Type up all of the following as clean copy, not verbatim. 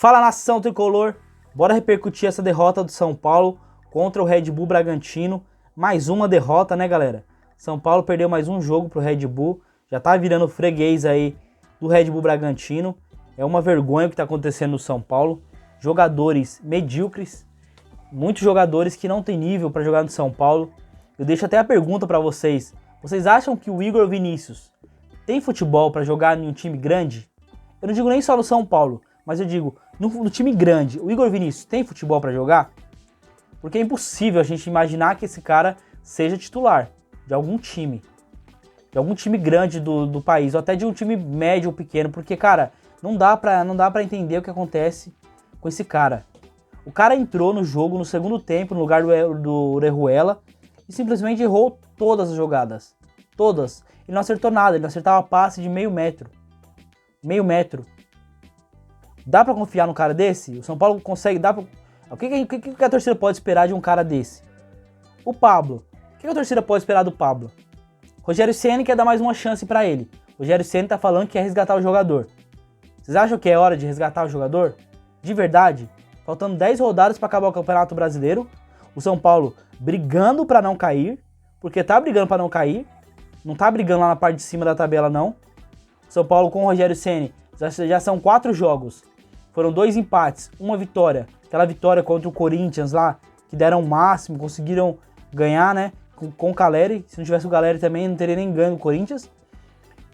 Fala, nação tricolor, bora repercutir essa derrota do São Paulo contra o Red Bull Bragantino. Mais uma derrota, né, galera? São Paulo perdeu mais um jogo pro Red Bull, já tá virando freguês aí do Red Bull Bragantino. É uma vergonha o que tá acontecendo no São Paulo. Jogadores medíocres, muitos jogadores que não tem nível para jogar no São Paulo. Eu deixo até a pergunta para vocês. Vocês acham que o Igor Vinícius tem futebol para jogar em um time grande? Eu não digo nem só no São Paulo, mas eu digo no time grande. O Igor Vinícius tem futebol para jogar? Porque é impossível a gente imaginar que esse cara seja titular de algum time grande do país, ou até de um time médio ou pequeno, porque, cara, não dá pra entender o que acontece com esse cara. O cara entrou no jogo no segundo tempo, no lugar do Orejuela, e simplesmente errou todas as jogadas. Todas. Ele não acertou nada, ele não acertava passe de meio metro. Meio metro. Dá pra confiar num cara desse? O São Paulo consegue, O que a torcida pode esperar de um cara desse? O Pablo. O que a torcida pode esperar do Pablo? Rogério Ceni quer dar mais uma chance pra ele. Rogério Ceni tá falando que quer resgatar o jogador. Vocês acham que é hora de resgatar o jogador? De verdade? Faltando 10 rodadas pra acabar o Campeonato Brasileiro. O São Paulo brigando pra não cair. Porque tá brigando pra não cair. Não tá brigando lá na parte de cima da tabela, não. São Paulo com o Rogério Ceni já são 4 jogos. Foram 2 empates, uma vitória. Aquela vitória contra o Corinthians lá, que deram o máximo, conseguiram ganhar, né? Com o Caleri. Se não tivesse o Caleri também, não teria nem ganho o Corinthians.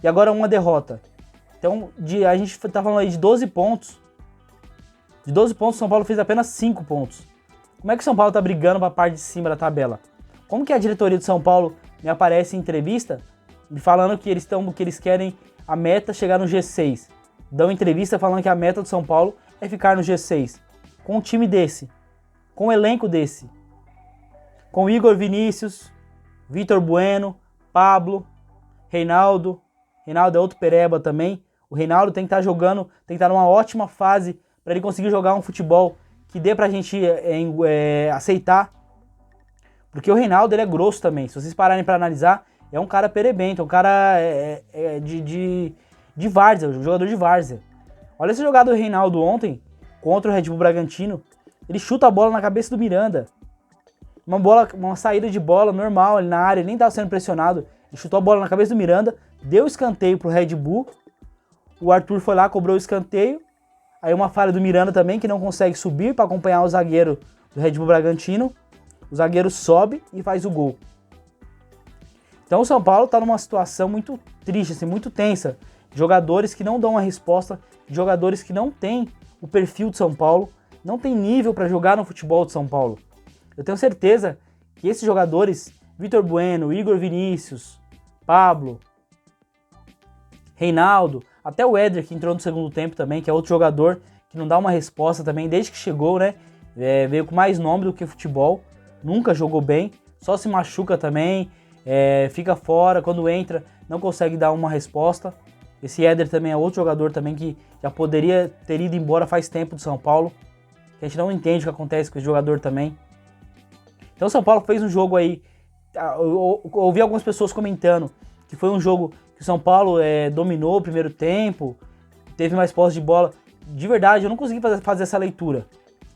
E agora uma derrota. Então, a gente tá falando aí de 12 pontos. De 12 pontos, o São Paulo fez apenas 5 pontos. Como é que o São Paulo tá brigando pra parte de cima da tabela? Como que a diretoria do São Paulo me aparece em entrevista me falando que eles querem a meta chegar no G6? Dão entrevista falando que a meta do São Paulo é ficar no G6. Com um time desse. Com um elenco desse. Com Igor Vinícius, Vitor Bueno, Pablo, Reinaldo. Reinaldo é outro pereba também. O Reinaldo tem que estar jogando, tem que estar numa ótima fase para ele conseguir jogar um futebol que dê pra gente aceitar. Porque o Reinaldo, ele é grosso também. Se vocês pararem para analisar, é um cara perebento, é um cara de várzea, um jogador de várzea. Olha essa jogada do Reinaldo ontem contra o Red Bull Bragantino. Ele chuta a bola na cabeça do Miranda. Uma saída de bola normal ali na área, ele nem estava sendo pressionado. Ele chutou a bola na cabeça do Miranda, deu escanteio pro Red Bull. O Arthur foi lá, cobrou o escanteio. Aí uma falha do Miranda também, que não consegue subir para acompanhar o zagueiro do Red Bull Bragantino. O zagueiro sobe e faz o gol. Então o São Paulo está numa situação muito triste, assim, muito tensa. Jogadores que não dão uma resposta, jogadores que não têm o perfil de São Paulo, não tem nível para jogar no futebol de São Paulo. Eu tenho certeza que esses jogadores, Vitor Bueno, Igor Vinícius, Pablo, Reinaldo, até o Éder, que entrou no segundo tempo também, que é outro jogador que não dá uma resposta também, desde que chegou, né? Veio com mais nome do que futebol, nunca jogou bem, só se machuca também, fica fora, quando entra não consegue dar uma resposta. Esse Éder também é outro jogador também que já poderia ter ido embora faz tempo do São Paulo. Que a gente não entende o que acontece com esse jogador também. Então o São Paulo fez um jogo aí. Eu ouvi algumas pessoas comentando que foi um jogo que o São Paulo dominou o primeiro tempo, teve mais posse de bola. De verdade, eu não consegui fazer essa leitura.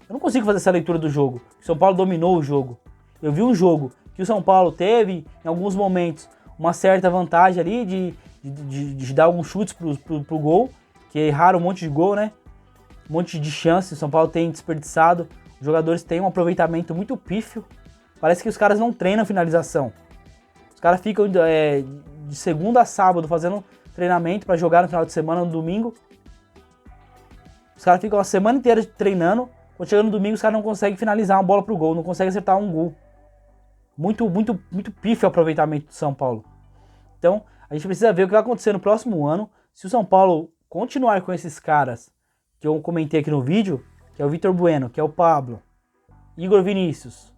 Eu não consigo fazer essa leitura do jogo. O São Paulo dominou o jogo. Eu vi um jogo que o São Paulo teve, em alguns momentos, uma certa vantagem ali de dar alguns chutes pro gol, que erraram um monte de gol, né? Um monte de chances, o São Paulo tem desperdiçado, os jogadores têm um aproveitamento muito pífio, parece que os caras não treinam finalização. Os caras ficam de segunda a sábado fazendo treinamento para jogar no final de semana, no domingo. Os caras ficam a semana inteira treinando, quando chega no domingo os caras não conseguem finalizar uma bola pro gol, não conseguem acertar um gol. Muito pífio o aproveitamento do São Paulo. Então, a gente precisa ver o que vai acontecer no próximo ano. Se o São Paulo continuar com esses caras que eu comentei aqui no vídeo, que é o Vitor Bueno, que é o Pablo, Igor Vinícius,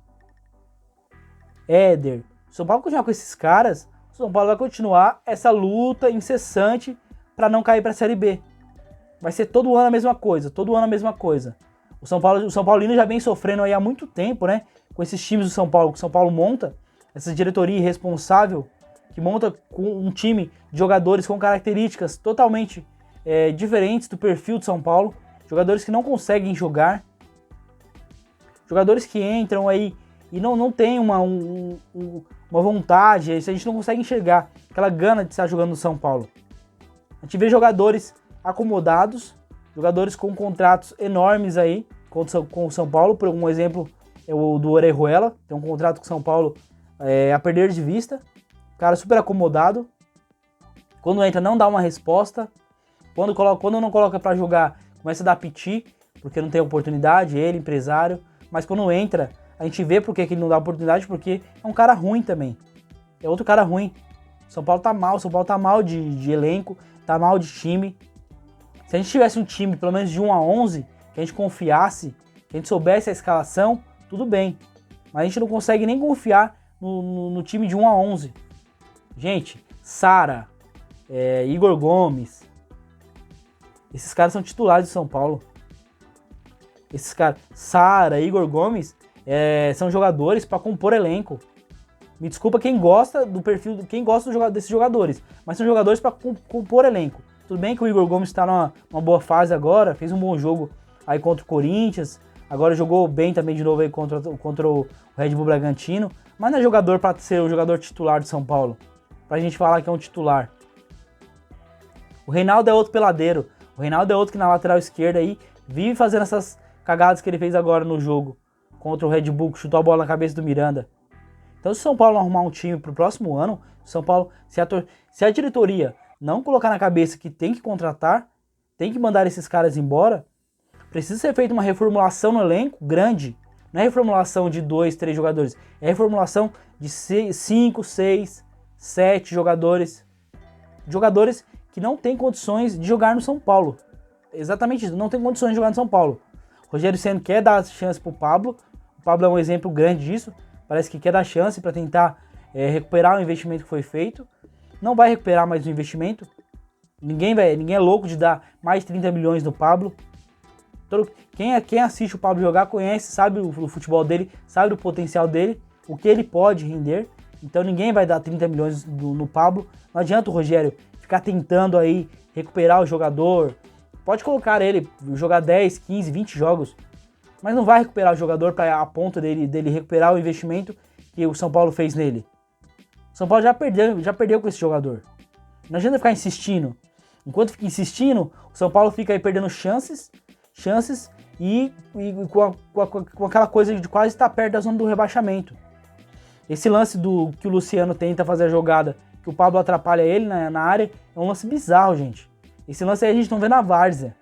Éder. Se o São Paulo continuar com esses caras, o São Paulo vai continuar essa luta incessante para não cair para a Série B. Vai ser todo ano a mesma coisa, todo ano a mesma coisa. O São Paulino já vem sofrendo aí há muito tempo, né? Com esses times do São Paulo, que o São Paulo monta, essa diretoria irresponsável, que monta com um time de jogadores com características totalmente diferentes do perfil de São Paulo. jogadores que não conseguem jogar, jogadores que entram aí e não tem uma vontade, a gente não consegue enxergar aquela gana de estar jogando no São Paulo. A gente vê jogadores acomodados, jogadores com contratos enormes aí com o São Paulo, por um exemplo é o do Orejuela, tem um contrato com o São Paulo a perder de vista, cara super acomodado, quando entra não dá uma resposta, quando não coloca para jogar começa a dar piti, porque não tem oportunidade, ele, empresário, mas quando entra, a gente vê porque que ele não dá oportunidade, porque é um cara ruim também, é outro cara ruim. São Paulo tá mal de elenco, tá mal de time. Se a gente tivesse um time pelo menos de 1 a 11, que a gente confiasse, que a gente soubesse a escalação, tudo bem. Mas a gente não consegue nem confiar no time de 1 a 11. Gente, Sara, Igor Gomes, esses caras são titulares do São Paulo. Esses caras, Sara, Igor Gomes, são jogadores para compor elenco. Me desculpa quem gosta do perfil, quem gosta desses jogadores, mas são jogadores para compor elenco. Tudo bem que o Igor Gomes está numa boa fase agora, fez um bom jogo aí contra o Corinthians, agora jogou bem também de novo aí contra o Red Bull Bragantino, mas não é jogador para ser o jogador titular de São Paulo, pra gente falar que é um titular. O Reinaldo é outro peladeiro, o Reinaldo é outro que na lateral esquerda aí vive fazendo essas cagadas que ele fez agora no jogo contra o Red Bull, que chutou a bola na cabeça do Miranda. Então se o São Paulo não arrumar um time pro próximo ano, São Paulo, se a diretoria não colocar na cabeça que tem que contratar, tem que mandar esses caras embora, precisa ser feita uma reformulação no elenco grande. Não é reformulação de 2, 3 jogadores, é reformulação de 5, 6, 7 jogadores. Jogadores que não têm condições de jogar no São Paulo. Exatamente isso, não tem condições de jogar no São Paulo. O Rogério Ceni quer dar chance pro Pablo, o Pablo é um exemplo grande disso, parece que quer dar chance para tentar recuperar o investimento que foi feito. Não vai recuperar mais o investimento. Ninguém é louco de dar mais de 30 milhões no Pablo. Quem assiste o Pablo jogar conhece, sabe o futebol dele, sabe o potencial dele, o que ele pode render. Então ninguém vai dar 30 milhões no Pablo. Não adianta o Rogério ficar tentando aí recuperar o jogador. Pode colocar ele, jogar 10, 15, 20 jogos, mas não vai recuperar o jogador a ponto dele recuperar o investimento que o São Paulo fez nele. O São Paulo já perdeu com esse jogador. Não adianta ficar insistindo. Enquanto fica insistindo, o São Paulo fica aí perdendo chances e com aquela coisa de quase estar perto da zona do rebaixamento. Esse lance que o Luciano tenta fazer a jogada, que o Pablo atrapalha ele na área, é um lance bizarro, gente. Esse lance aí a gente não vê na várzea.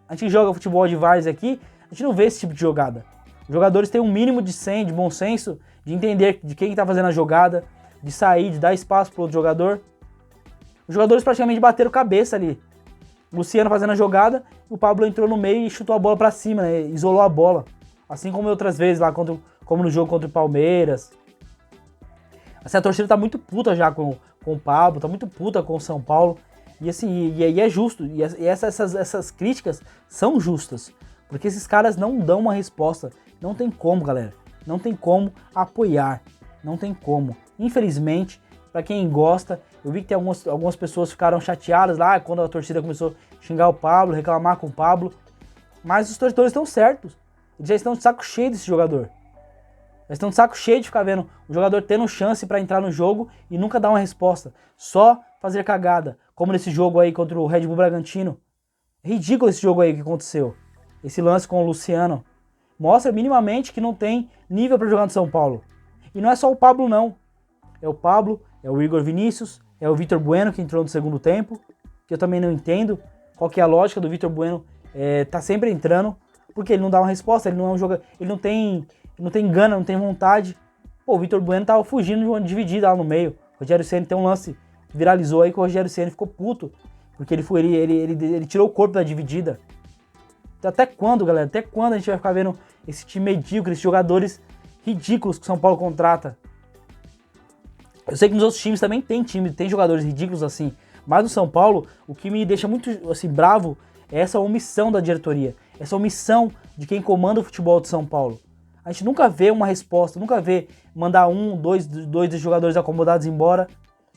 A gente joga futebol de várzea aqui, a gente não vê esse tipo de jogada. Os jogadores têm um mínimo de bom senso, de entender de quem está fazendo a jogada, de sair, de dar espaço para outro jogador. Os jogadores praticamente bateram cabeça ali. O Luciano fazendo a jogada, o Pablo entrou no meio e chutou a bola para cima, né? Isolou a bola. Assim como outras vezes lá, como no jogo contra o Palmeiras. Assim, a torcida tá muito puta já com o Pablo, tá muito puta com o São Paulo. E assim, e é justo. E essas críticas são justas. Porque esses caras não dão uma resposta. Não tem como, galera. Não tem como apoiar. Não tem como. Infelizmente, para quem gosta, eu vi que tem algumas pessoas ficaram chateadas lá quando a torcida começou a xingar o Pablo, reclamar com o Pablo. Mas os torcedores estão certos. Eles já estão de saco cheio desse jogador. Eles estão de saco cheio de ficar vendo o jogador tendo chance para entrar no jogo e nunca dar uma resposta. Só fazer cagada. Como nesse jogo aí contra o Red Bull Bragantino. É ridículo esse jogo aí que aconteceu. Esse lance com o Luciano. Mostra minimamente que não tem nível para jogar no São Paulo. E não é só o Pablo, não. É o Pablo, é o Igor Vinícius, é o Vitor Bueno que entrou no segundo tempo. Que eu também não entendo qual que é a lógica do Vitor Bueno. Tá sempre entrando. Porque ele não dá uma resposta, ele não é um jogador. Ele não tem gana, não tem vontade. Pô, o Vitor Bueno tava fugindo de uma dividida lá no meio. O Rogério Ceni tem um lance que viralizou aí que o Rogério Ceni ficou puto. Porque ele tirou o corpo da dividida. Então, até quando, galera? Até quando a gente vai ficar vendo esse time medíocre, esses jogadores ridículos que o São Paulo contrata? Eu sei que nos outros times também tem jogadores ridículos assim. Mas no São Paulo, o que me deixa muito assim, bravo é essa omissão da diretoria. Essa omissão de quem comanda o futebol de São Paulo. A gente nunca vê uma resposta, nunca vê mandar dois dos jogadores acomodados embora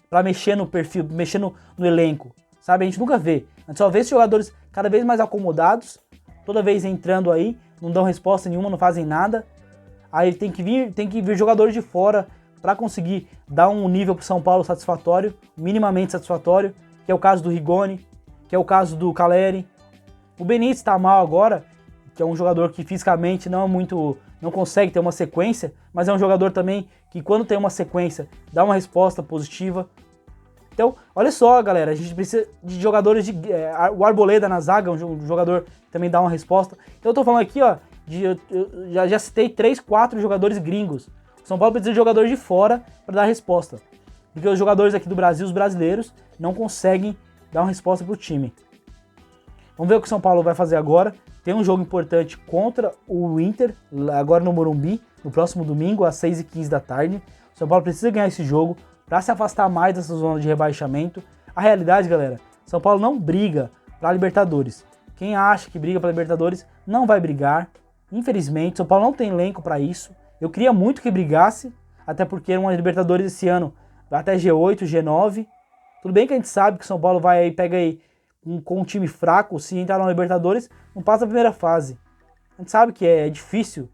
pra mexer no perfil, mexer no elenco. Sabe? A gente nunca vê. A gente só vê esses jogadores cada vez mais acomodados toda vez entrando aí, não dão resposta nenhuma, não fazem nada. Aí tem que vir jogadores de fora para conseguir dar um nível pro São Paulo satisfatório, minimamente satisfatório, que é o caso do Rigoni, que é o caso do Caleri. O Benítez tá mal agora, que é um jogador que fisicamente não consegue ter uma sequência, mas é um jogador também que quando tem uma sequência dá uma resposta positiva. Então, olha só, galera, a gente precisa de jogadores o Arboleda na zaga, um jogador que também dá uma resposta. Então eu tô falando aqui, ó, eu já citei 3, 4 jogadores gringos. O São Paulo precisa de jogadores de fora para dar resposta. Porque os jogadores aqui do Brasil, os brasileiros, não conseguem dar uma resposta pro time. Vamos ver o que o São Paulo vai fazer agora. Tem um jogo importante contra o Inter, agora no Morumbi, no próximo domingo, às 6h15 da tarde. O São Paulo precisa ganhar esse jogo para se afastar mais dessa zona de rebaixamento. A realidade, galera, São Paulo não briga para Libertadores. Quem acha que briga para Libertadores não vai brigar. Infelizmente, São Paulo não tem elenco para isso. Eu queria muito que brigasse, até porque uma Libertadores esse ano vai até G8, G9. Tudo bem que a gente sabe que São Paulo vai aí, pega aí com um time fraco, se entrar na Libertadores, não passa a primeira fase. A gente sabe que é difícil.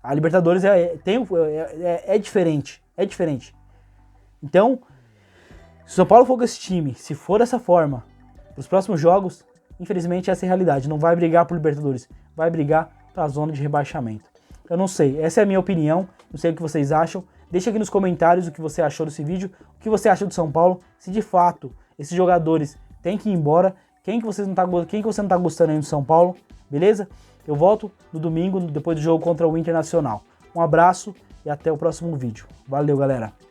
A Libertadores é diferente. É diferente. Então, se o São Paulo for com esse time, se for dessa forma, para os próximos jogos, infelizmente essa é a realidade. Não vai brigar por Libertadores, vai brigar para a zona de rebaixamento. Eu não sei, essa é a minha opinião, não sei o que vocês acham. Deixa aqui nos comentários o que você achou desse vídeo, o que você acha do São Paulo, se de fato esses jogadores têm que ir embora, quem que você não tá gostando aí do São Paulo, beleza? Eu volto no domingo, depois do jogo contra o Internacional. Um abraço e até o próximo vídeo. Valeu, galera!